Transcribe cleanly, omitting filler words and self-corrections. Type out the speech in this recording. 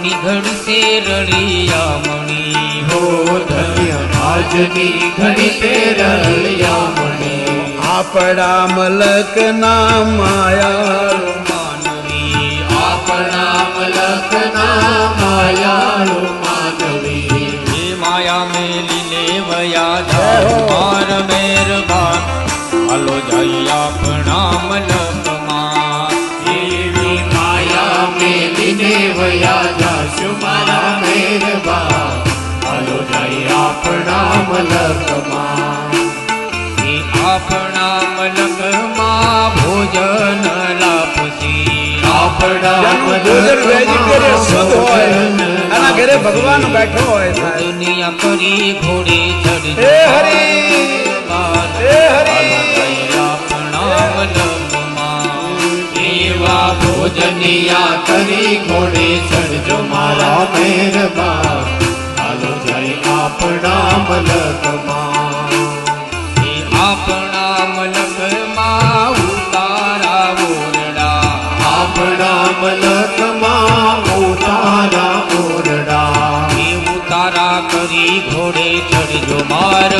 ઘડશે રળિયામણી હો ધન્ય આજની ઘડીતે રળિયામણી આપણા મલકના માયાળુ માનવી આપણા મલકના માયાળુ માનવી હે માયા મેલીને વયા જાઓ માર મહેરબાન હાલો જઈ આપણા મલકમાં એવી માયા મેલીને વયા જાશું મારા મહેરબાન હાલો જઈ આપણા મલકમાં હે આપણા મલકમાં ભોજન લાપસી આપણા ભોજન વેજીટેરિયન શુદ્ધ હોય એના ઘરે ભગવાન બેઠો હોય સાહેબ. દુનિયા કરી ઘોડે ચડજો હે હરિ હે હરિ આપણા મલકમાં એવા ભોજનિયા કરી ઘોડે ચડજો મારા મહેરબાન હાલો જઈ આપણા મલકમાં હે આપણા મલકમાં ઉતારા ઓરડા આપણા મલકમાં ઉતારા ઓરડા હે ઉતારા કરી ઘોડે ચડજો માર